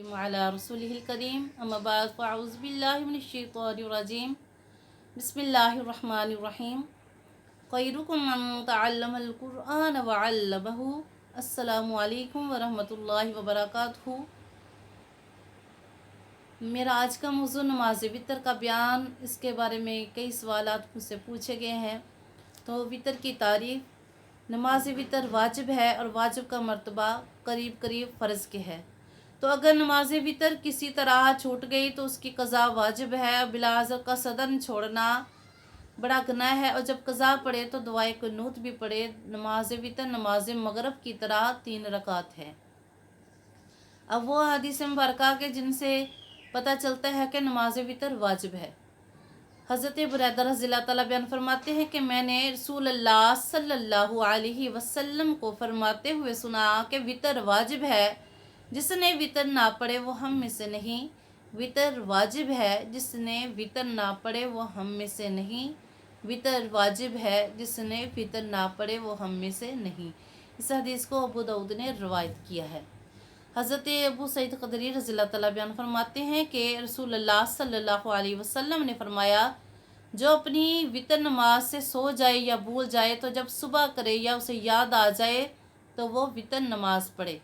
वअला रसूलिहिल करीम अम्मा बाद फ़अऊज़ु बिल्लाहि मिनश्शैतानिर रजीम बिस्मिल्लाहिर्रहमानिर्रहीम खैरुकुम मन तअल्लमल कुरआन व अल्लमहु। अस्सलामु अलैकुम व रहमतुल्लाहि व बरकातुहू। मेरा आज का मौज़ू नमाज वितर का बयान। इसके बारे में कई सवालात मुझसे पूछे गए हैं। तो वितर की तारीफ़, नमाज वितर वाजिब है और वाजिब का मर्तबा करीब करीब फ़र्ज़ के है। तो अगर नमाज वितर किसी तरह छूट गई तो उसकी क़ज़ा वाजिब है। बिलाज़र का सदन छोड़ना बड़ा गुनाह है, और जब क़ज़ा पड़े तो दुआए कुनूत भी पड़े। नमाज वितर नमाज मगरिब की तरह 3 रकात है। अब वो हदीस मुबारका के जिनसे पता चलता है कि नमाज वितर वाजिब है। हज़रत बुरैदा रज़ियल्लाहु तआला बयान फरमाते हैं कि मैंने रसूलुल्लाह सल्लल्लाहु अलैहि वसल्लम को फरमाते हुए सुना कि वितर वाजिब है, जिसने वितर ना पढ़े वो हम में से नहीं। वितर वाजिब है, जिसने वितर ना पढ़े वो हम में से नहीं। वितर वाजिब है, जिसने वितर ना पढ़े वो हम में से नहीं। इस हदीस को अबू दाऊद ने रवायत किया है। हज़रत अबू सईद ख़दरी रज़ियल्लाहु तआला बयान फरमाते हैं कि रसूलुल्लाह सल्लल्लाहु अलैहि वसल्लम ने फरमाया, जो अपनी वितर नमाज से सो जाए या भूल जाए तो जब सुबह करे या उसे याद आ जाए तो वो वितर नमाज पढ़े।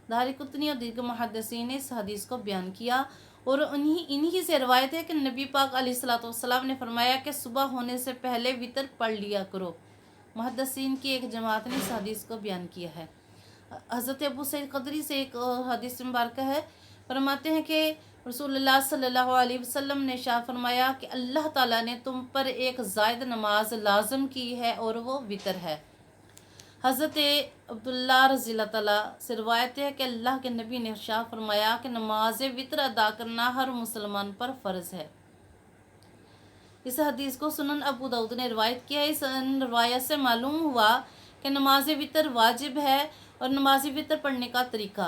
दारिक़ुत्नी और दीगर मुहद्दिसीन ने इस हदीस को बयान किया, और इन्हीं से रवायत है कि नबी पाक अलैहिस्सलातु वस्सलाम ने फरमाया कि सुबह होने से पहले वितर पढ़ लिया करो। मुहद्दिसीन की एक जमात ने इस हदीस को बयान किया है। हज़रत अबू सईद ख़दरी से एक हदीस मुबारक है, फरमाते हैं कि रसूलुल्लाह सल्लल्लाहु अलैहि वसल्लम ने शाह फरमाया कि अल्लाह ताला ने तुम पर एक ज़ायद नमाज लाज़म की है और वो वितर है। हज़रत अब्दुल्ला रज़ियल्लाहु तआला से रवायत है कि अल्लाह के नबी ने शाह फरमाया कि नमाज वितर अदा करना हर मुसलमान पर फ़र्ज़ है। इस हदीस को सुनन अबू दाऊद ने रवायत किया है। इस रवायत से मालूम हुआ कि नमाज वितर वाजिब है। और नमाज वितर पढ़ने का तरीका,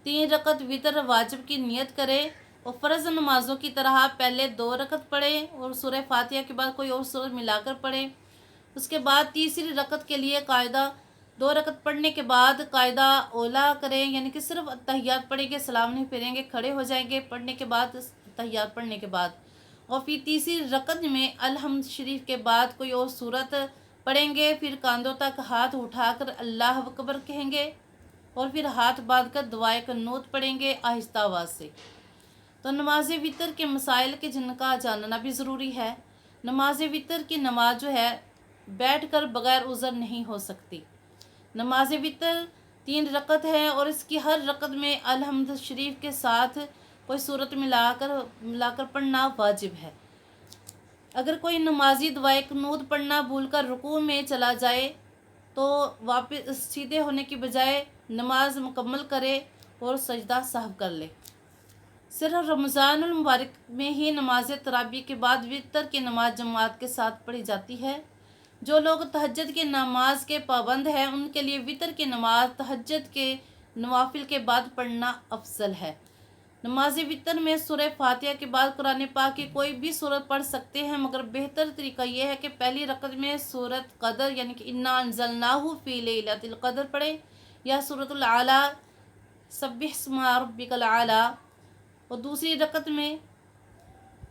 3 रकत वितर वाजिब की नियत करे और फ़र्ज़ नमाजों की तरह पहले 2 रकत पढ़े और सूरह फातिहा के बाद कोई और सूरत मिलाकर पढ़े। उसके बाद तीसरी रकत के लिए कायदा 2 रकत पढ़ने के बाद कायदा ओला करें, यानी कि सिर्फ तहियात पढ़ेंगे, सलाम नहीं फेरेंगे, खड़े हो जाएंगे पढ़ने के बाद, तहियात पढ़ने के बाद। और फिर तीसरी रकत में अलहम्द शरीफ के बाद कोई और सूरत पढ़ेंगे। फिर कांधों तक हाथ उठाकर अल्लाह अकबर कहेंगे और फिर हाथ बांधकर दुआए कुनूत पढ़ेंगे आहिस्ता आवाज़ से। तो नमाज वितर के मसाइल के जिनका जानना भी ज़रूरी है। नमाज वितर की नमाज जो है बैठकर बग़ैर उज़र नहीं हो सकती। नमाज वितर 3 रकत है और इसकी हर रकत में अलहम्द शरीफ के साथ कोई सूरत मिलाकर पढ़ना वाजिब है। अगर कोई नमाजी दुआए कुनूत पढ़ना भूलकर रुकू में चला जाए तो वापस सीधे होने की बजाय नमाज मुकम्मल करे और सजदा साहब कर ले। सिर्फ रमज़ानुल मुबारक में ही नमाज तरावी के बाद वितर की नमाज जमात के साथ पढ़ी जाती है। जो लोग तहज्जुद की नमाज के पाबंद हैं उनके लिए वितर की नमाज तहज्जुद के नवाफिल के बाद पढ़ना अफजल है। नमाज वितर में सूरह फातिहा के बाद कुरान पाक की कोई भी सूरत पढ़ सकते हैं, मगर बेहतर तरीका यह है कि पहली रकत में सूरत कदर यानी कि इन्ना अंज़लनाहु फ़ी लैलतिल क़द्र पढ़े, या सूरतुल आला सब्बिह इस्मा रब्बिकल आला, और दूसरी रकत में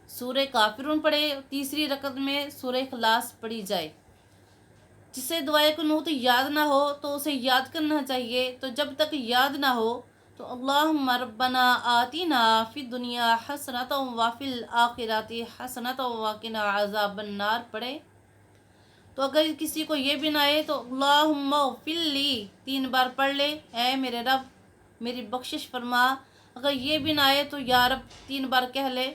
सूरह काफिरून पढ़े, तीसरी रकत में सूरह इखलास पढ़ी जाए। जिसे दुआए कुनूत याद ना हो तो उसे याद करना चाहिए। तो जब तक याद ना हो तो अल्लाहुम्मा रब्बना आतिना फ़िद दुनिया हसनतम व फ़िल आखिरति हसनतम व क़िना अज़ाबन नार पढ़े। तो अगर किसी को ये भी ना आए तो अल्लाहुम्मा ग़फ़िरली 3 बार पढ़ ले, ऐ मेरे रब मेरी बख्शिश फरमा। अगर ये भी ना आए तो या रब 3 बार कह ले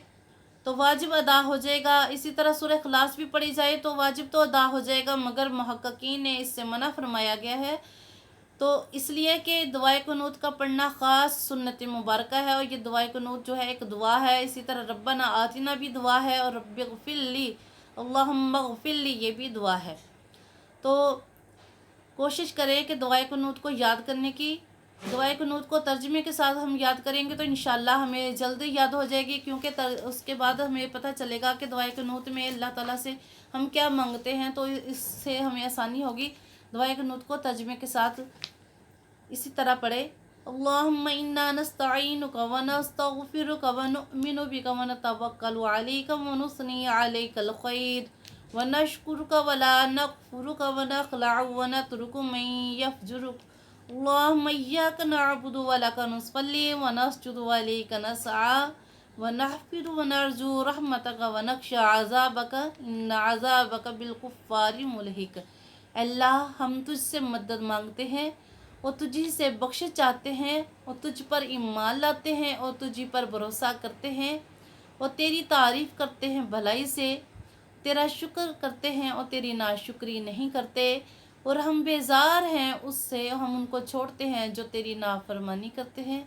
तो वाजिब अदा हो जाएगा। इसी तरह सूरह इखलास भी पढ़ी जाए तो वाजिब तो अदा हो जाएगा, मगर मुहक्किकीन ने इससे मना फरमाया गया है। तो इसलिए कि दुआए कुनूत का पढ़ना ख़ास सुन्नत मुबारक है, और ये दुआए कुनूत जो है एक दुआ है। इसी तरह रब्बना आतिना भी दुआ है, और रब्बि ग़फ़िरली अल्लाहुम्मा ग़फ़िरली ये भी दुआ है। तो कोशिश करें कि दुआए कुनूत को याद करने की। दुआए कुनूत को तर्जुमे के साथ हम याद करेंगे तो इंशाअल्लाह हमें जल्दी याद हो जाएगी, क्योंकि उसके बाद हमें पता चलेगा कि दुआए कुनूत में अल्लाह ताला से हम क्या मांगते हैं, तो इससे हमें आसानी होगी। दुआए कुनूत को तर्जुमे के साथ इसी तरह पढ़े। اللهم إنا نستعينك ونستغفرك ونؤمن بك ونتوكل عليك ونثني عليك الخير ونشكرك ولا نكفرك ونخلع ونترك من يفجرك. اللهم إياك نعبد ولك نصلي ونسجد وإليك نسعى ونحفظ ونرجو رحمتك ونخشى عذابك إن عذابك بالكفار ملحق. اللہ ہم تجھ سے مدد مانگتے ہیں اور تجھی سے بخش چاہتے ہیں اور تجھ پر ایمان لاتے ہیں اور تجھی پر بھروسہ کرتے ہیں اور تیری تعریف کرتے ہیں بھلائی سے، تیرا شکر کرتے ہیں اور تیری ناشکری نہیں کرتے، اور ہم بیزار ہیں اس سے، ہم ان کو چھوڑتے ہیں جو تیری نافرمانی کرتے ہیں.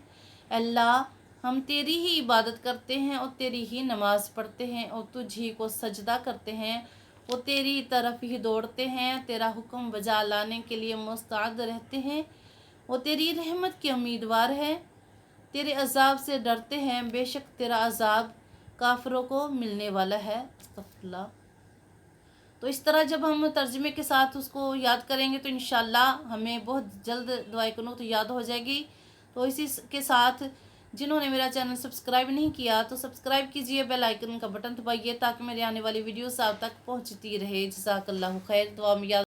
اللہ ہم تیری ہی عبادت کرتے ہیں اور تیری ہی نماز پڑھتے ہیں اور تجھ ہی کو سجدہ کرتے ہیں اور تیری طرف ہی دوڑتے ہیں، تیرا حکم بجا لانے کے لیے مستعد رہتے ہیں اور تیری رحمت کے امیدوار ہیں، تیرے عذاب سے ڈرتے ہیں، بے شک تیرا عذاب کافروں کو ملنے والا ہے. استغفر اللہ. تو اس طرح جب ہم ترجمے کے ساتھ اس کو یاد کریں گے تو انشاءاللہ ہمیں بہت جلد دعائے قنوت یاد ہو جائے گی. تو اسی کے ساتھ جنہوں نے میرا چینل سبسکرائب نہیں کیا تو سبسکرائب کیجئے، بیل آئیکن کا بٹن دبائیے تاکہ میری آنے والی ویڈیوز آپ تک پہنچتی رہے. جزاک اللہ خیر. دعا میں یاد